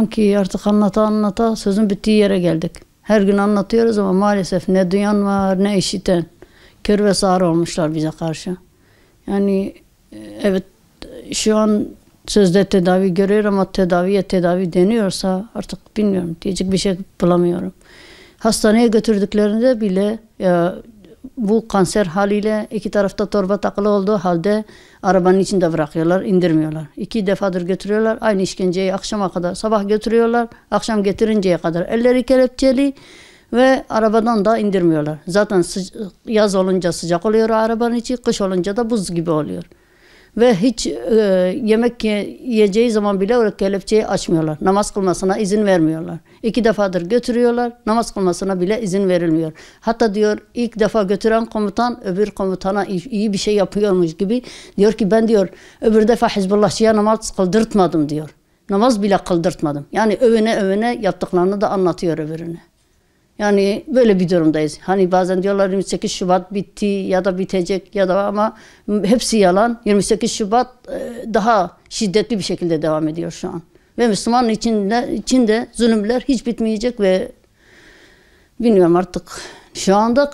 Sanki artık anlata anlata sözün bittiği yere geldik. Her gün anlatıyoruz ama maalesef ne duyan var ne işiten. Kör ve sağır olmuşlar bize karşı. Yani evet, şu an sözde tedavi görüyor ama tedaviye tedavi deniyorsa artık bilmiyorum, diyecek bir şey bulamıyorum. Hastaneye götürdüklerinde bile ya, bu kanser haliyle iki tarafta torba takılı olduğu halde arabanın içinde bırakıyorlar, indirmiyorlar. 2 defadır götürüyorlar, aynı işkenceyi akşama kadar, sabah götürüyorlar, akşam getirinceye kadar elleri kelepçeli ve arabadan da indirmiyorlar. Zaten yaz olunca sıcak oluyor arabanın içi, kış olunca da buz gibi oluyor. Ve hiç yemek yiyeceği zaman bile o kelepçeyi açmıyorlar. Namaz kılmasına izin vermiyorlar. 2 defadır götürüyorlar, namaz kılmasına bile izin verilmiyor. Hatta diyor, ilk defa götüren komutan öbür komutana iyi bir şey yapıyormuş gibi diyor ki ben diyor öbür defa Hizbullahçıya namaz kıldırtmadım diyor. Namaz bile kıldırtmadım. Yani övüne övüne yaptıklarını da anlatıyor öbürüne. Yani böyle bir durumdayız. Hani bazen diyorlar 28 Şubat bitti ya da bitecek ya da, ama hepsi yalan. 28 Şubat daha şiddetli bir şekilde devam ediyor şu an. Ve Müslümanın içinde zulümler hiç bitmeyecek ve bilmiyorum artık. Şu anda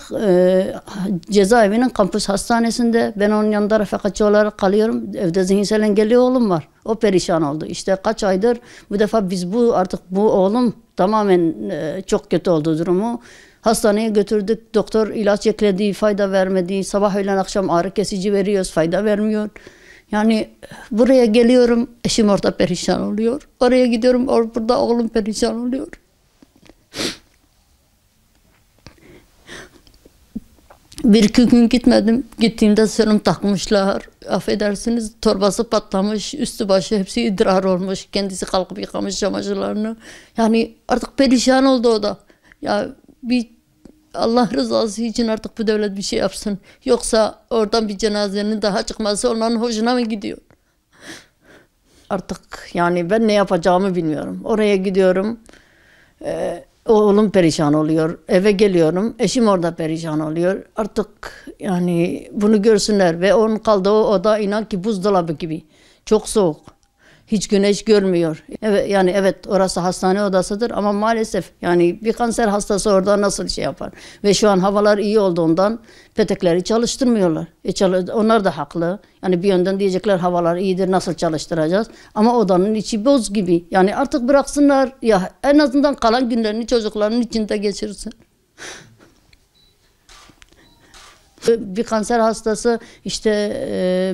cezaevinin kampüs hastanesinde, ben onun yanında refakatçi olarak kalıyorum. Evde zihinsel engelli oğlum var. O perişan oldu. İşte kaç aydır bu defa biz artık bu oğlum tamamen çok kötü oldu durumu. Hastaneye götürdük. Doktor ilaç ekledi, fayda vermedi. Sabah öğlen akşam ağrı kesici veriyoruz, fayda vermiyor. Yani buraya geliyorum, eşim orada perişan oluyor. Oraya gidiyorum, burada oğlum perişan oluyor. Bir iki gün gitmedim. Gittiğimde serum takmışlar. Affedersiniz, torbası patlamış, üstü başı hepsi idrar olmuş. Kendisi kalkıp yıkamış çamaşırlarını. Yani artık perişan oldu o da. Ya bir Allah rızası için artık bu devlet bir şey yapsın. Yoksa oradan bir cenazenin daha çıkması onların hoşuna mı gidiyor? Artık yani ben ne yapacağımı bilmiyorum. Oraya gidiyorum. Oğlum perişan oluyor. Eve geliyorum. Eşim orada perişan oluyor. Artık yani bunu görsünler ve onun kaldığı oda inan ki buzdolabı gibi. Çok soğuk. Hiç güneş görmüyor. Evet, yani evet, orası hastane odasıdır ama maalesef yani bir kanser hastası orada nasıl şey yapar? Ve şu an havalar iyi olduğundan petekleri çalıştırmıyorlar. Onlar da haklı. Yani bir yönden diyecekler havalar iyidir, nasıl çalıştıracağız? Ama odanın içi boz gibi. Yani artık bıraksınlar ya, en azından kalan günlerini çocukların içinde geçirsin. Bir kanser hastası işte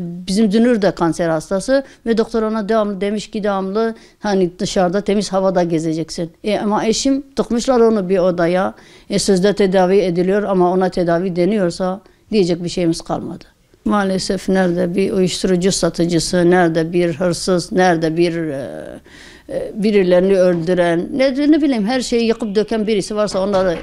bizim Dünür de kanser hastası ve doktor ona devamlı demiş ki devamlı hani dışarıda temiz havada gezeceksin. Ama eşim tıkmışlar onu bir odaya. Sözde tedavi ediliyor ama ona tedavi deniyorsa diyecek bir şeyimiz kalmadı. Maalesef nerede bir uyuşturucu satıcısı, nerede bir hırsız, nerede bir birilerini öldüren, ne bileyim her şeyi yıkıp döken birisi varsa onları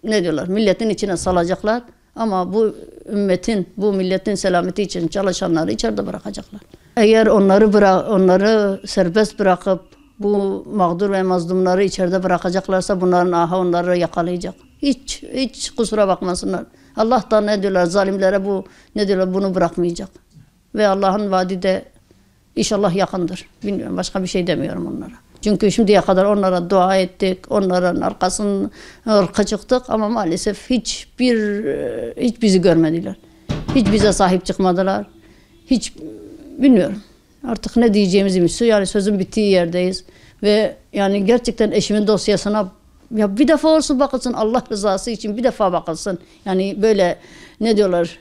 ne diyorlar, milletin içine salacaklar. Ama bu ümmetin, bu milletin selameti için çalışanları içeride bırakacaklar. Eğer onları serbest bırakıp bu mağdur ve mazlumları içeride bırakacaklarsa bunların ahı onları yakalayacak. Hiç kusura bakmasınlar. Allah da ne diyorlar zalimlere bunu bırakmayacak. Ve Allah'ın vaadi de inşallah yakındır. Bilmiyorum, başka bir şey demiyorum onlara. Çünkü şimdiye kadar onlara dua ettik, onların arkasından çıktık ama maalesef hiç bizi görmediler. Hiç bize sahip çıkmadılar. Hiç bilmiyorum. Artık ne diyeceğimizi bilmiyoruz. Yani sözün bittiği yerdeyiz. Ve yani gerçekten eşimin dosyasına ya bir defa olsun bakılsın, Allah rızası için bir defa bakılsın. Yani böyle ne diyorlar,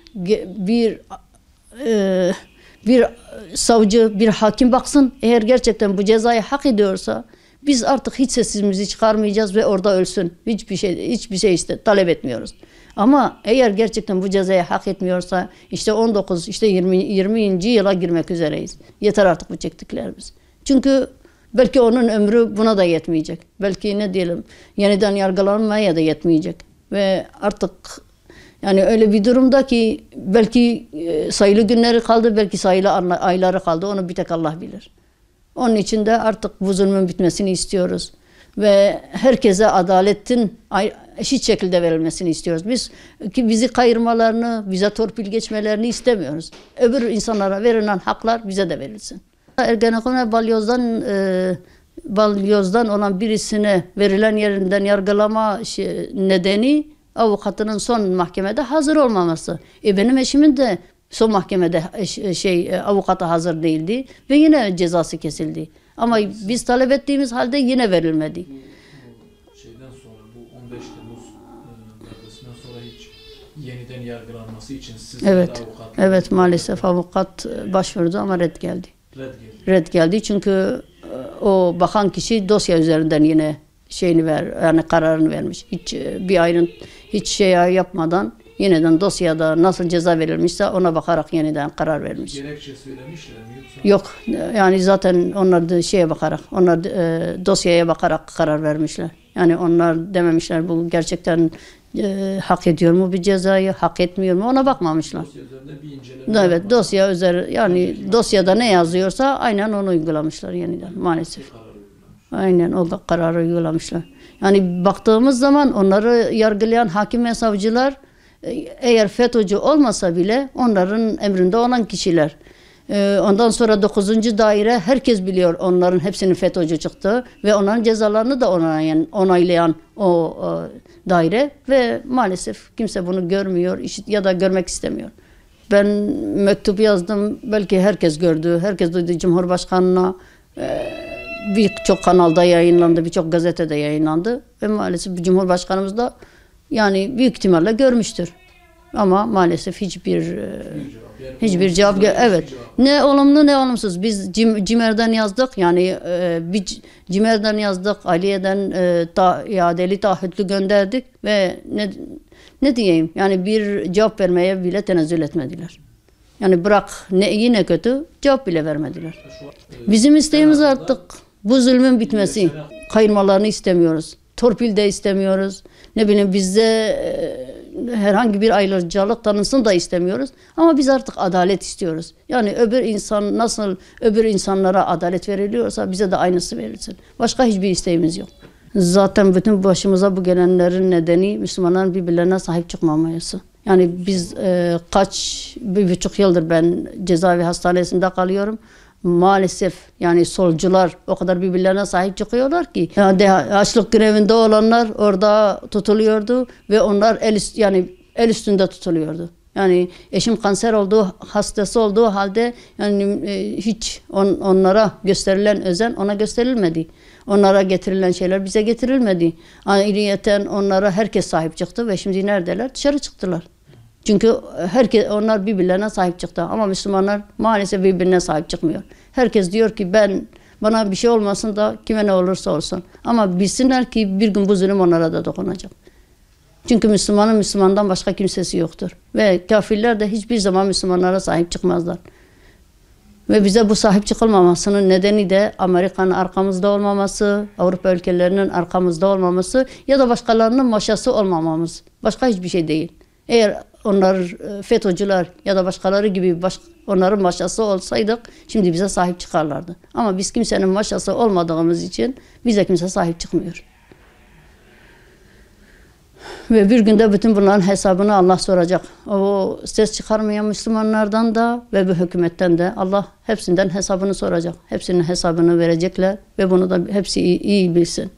bir savcı, bir hakim baksın. Eğer gerçekten bu cezayı hak ediyorsa biz artık hiç sesimizi çıkarmayacağız ve orada ölsün. Hiçbir şey talep etmiyoruz. Ama eğer gerçekten bu cezayı hak etmiyorsa işte 19, işte 20. yıla girmek üzereyiz. Yeter artık bu çektiklerimiz. Çünkü belki onun ömrü buna da yetmeyecek. Belki ne diyelim, yeniden yargılanmaya da yetmeyecek. Ve artık yani öyle bir durumda ki belki sayılı günleri kaldı, belki sayılı ayları kaldı. Onu bir tek Allah bilir. Onun için de artık bu zulmün bitmesini istiyoruz. Ve herkese adaletin eşit şekilde verilmesini istiyoruz. Bizi kayırmalarını, bize torpil geçmelerini istemiyoruz. Öbür insanlara verilen haklar bize de verilsin. Ergenekon ve balyozdan balyozdan olan birisine verilen yerinden yargılama nedeni avukatının son mahkemede hazır olmaması. Benim eşimin de son mahkemede avukatı hazır değildi ve yine cezası kesildi. Ama biz talep ettiğimiz halde yine verilmedi. Bu şeyden sonra, bu 15 Temmuz darbesinden sonra hiç yeniden yargılanması için siz avukat... Evet, maalesef avukat başvurdu ama red geldi. Red geldi çünkü o bakan kişi dosya üzerinden yine yani kararını vermiş. Hiç bir ayın hiç şey yapmadan yeniden dosyada nasıl ceza verilmişse ona bakarak yeniden karar vermiş. Gerekçe söylemişler mi yoksa? Yok, yani zaten onlar da bakarak, onlar dosyaya bakarak karar vermişler. Yani onlar dememişler bu gerçekten hak ediyor mu bir cezayı, hak etmiyor mu ona bakmamışlar. Dosya üzerinde bir inceleme. Evet, dosya üzerinde yani dosyada ne yazıyorsa aynen onu uygulamışlar yeniden maalesef. Aynen o da kararı uygulamışlar. Yani baktığımız zaman onları yargılayan hakim ve savcılar eğer FETÖ'cü olmasa bile onların emrinde olan kişiler. Ondan sonra 9. daire herkes biliyor onların hepsinin FETÖ'cü çıktı ve onların cezalarını da onaylayan o daire ve maalesef kimse bunu görmüyor ya da görmek istemiyor. Ben mektup yazdım, belki herkes gördü, herkes duydu Cumhurbaşkanı'na. Birçok kanalda yayınlandı, birçok gazetede yayınlandı ve maalesef Cumhurbaşkanımız da yani büyük ihtimalle görmüştür. Ama maalesef hiçbir cevap evet. Ne olumlu ne olumsuz. Biz CİMER'den yazdık. Yani CİMER'den yazdık. Aliye'den iadeli taahhütlü gönderdik ve ne diyeyim? Yani bir cevap vermeye bile tenezzül etmediler. Yani bırak yine kötü cevap bile vermediler. Bizim isteğimiz artık bu zulmün bitmesi. Kayırmalarını istemiyoruz. Torpil de istemiyoruz. Ne bileyim bizde herhangi bir ayrıcalık tanınsın da istemiyoruz. Ama biz artık adalet istiyoruz. Yani öbür insan nasıl öbür insanlara adalet veriliyorsa bize de aynısı verilsin. Başka hiçbir isteğimiz yok. Zaten bütün başımıza bu gelenlerin nedeni Müslümanların birbirlerine sahip çıkmaması. Yani biz 1,5 yıldır ben cezaevi hastanesinde kalıyorum. Maalesef yani solcular o kadar birbirlerine sahip çıkıyorlar ki yani açlık grevinde olanlar orada tutuluyordu ve onlar el üstünde tutuluyordu. Yani eşim kanser hastası olduğu halde yani hiç onlara gösterilen özen ona gösterilmedi. Onlara getirilen şeyler bize getirilmedi. Ayrıyeten onlara herkes sahip çıktı ve şimdi neredeler? Dışarı çıktılar. Çünkü onlar birbirlerine sahip çıktı ama Müslümanlar maalesef birbirine sahip çıkmıyor. Herkes diyor ki bana bir şey olmasın da kime ne olursa olsun. Ama bilsinler ki bir gün bu zulüm onlara da dokunacak. Çünkü Müslümandan başka kimsesi yoktur. Ve kafirler de hiçbir zaman Müslümanlara sahip çıkmazlar. Ve bize bu sahip çıkılmamasının nedeni de Amerika'nın arkamızda olmaması, Avrupa ülkelerinin arkamızda olmaması ya da başkalarının maşası olmamamız. Başka hiçbir şey değil. Eğer onlar FETÖ'cüler ya da başkaları gibi onların maşası olsaydık şimdi bize sahip çıkarlardı. Ama biz kimsenin maşası olmadığımız için bize kimse sahip çıkmıyor. Ve bir günde bütün bunların hesabını Allah soracak. O ses çıkarmayan Müslümanlardan da ve bu hükümetten de Allah hepsinden hesabını soracak. Hepsinin hesabını verecekler ve bunu da hepsi iyi bilsin.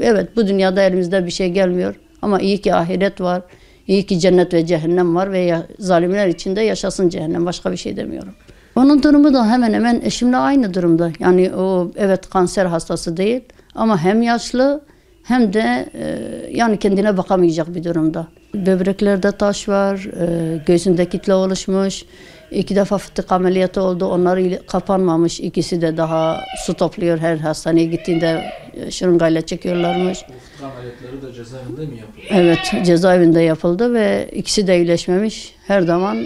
Evet, bu dünyada elimizde bir şey gelmiyor ama iyi ki ahiret var. İyi ki cennet ve cehennem var ve zalimler içinde yaşasın cehennem. Başka bir şey demiyorum. Onun durumu da hemen hemen eşimle aynı durumda. Yani o evet kanser hastası değil ama hem yaşlı hem de yani kendine bakamayacak bir durumda. Böbreklerde taş var, göğsünde kitle oluşmuş. 2 defa fıtık ameliyatı oldu. Onlar kapanmamış. İkisi de daha su topluyor. Her hastaneye gittiğinde şırıngayla çekiyorlarmış. Fıtık ameliyatları da cezaevinde mi yapıldı? Evet, cezaevinde yapıldı ve ikisi de iyileşmemiş. Her zaman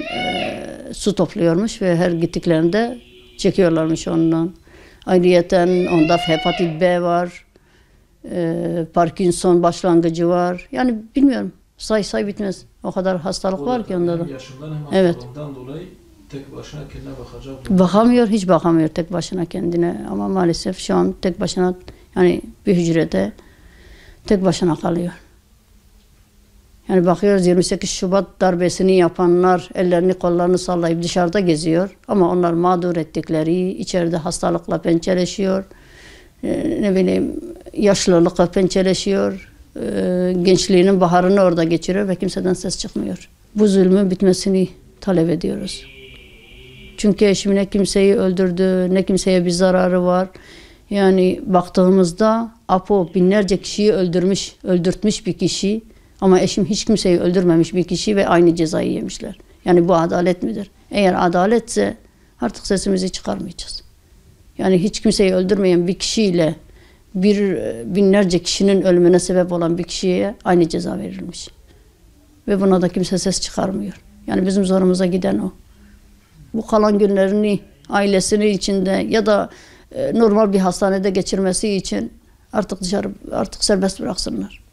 su topluyormuş ve her gittiklerinde çekiyorlarmış ondan. Ayrıyeten onda hepatit B var. Parkinson başlangıcı var. Yani bilmiyorum. Say bitmez. O kadar hastalık var ki onda da. Yaşından hem hastalığından dolayı tek başına kendine bakacak. Bakamıyor, hiç bakamıyor tek başına kendine. Ama maalesef şu an tek başına yani bir hücrede tek başına kalıyor. Yani bakıyoruz 28 Şubat darbesini yapanlar ellerini kollarını sallayıp dışarıda geziyor. Ama onlar mağdur ettikleri içeride hastalıkla pençeleşiyor. ne bileyim yaşlılıkla pençeleşiyor. Gençliğinin baharını orada geçiriyor ve kimseden ses çıkmıyor. Bu zulmün bitmesini talep ediyoruz. Çünkü eşim ne kimseyi öldürdü, ne kimseye bir zararı var. Yani baktığımızda Apo binlerce kişiyi öldürtmüş bir kişi. Ama eşim hiç kimseyi öldürmemiş bir kişi ve aynı cezayı yemişler. Yani bu adalet midir? Eğer adaletse artık sesimizi çıkarmayacağız. Yani hiç kimseyi öldürmeyen bir kişiyle binlerce kişinin ölümüne sebep olan bir kişiye aynı ceza verilmiş. Ve buna da kimse ses çıkarmıyor. Yani bizim zorumuza giden o. Bu kalan günlerini ailesinin içinde ya da normal bir hastanede geçirmesi için artık serbest bıraksınlar.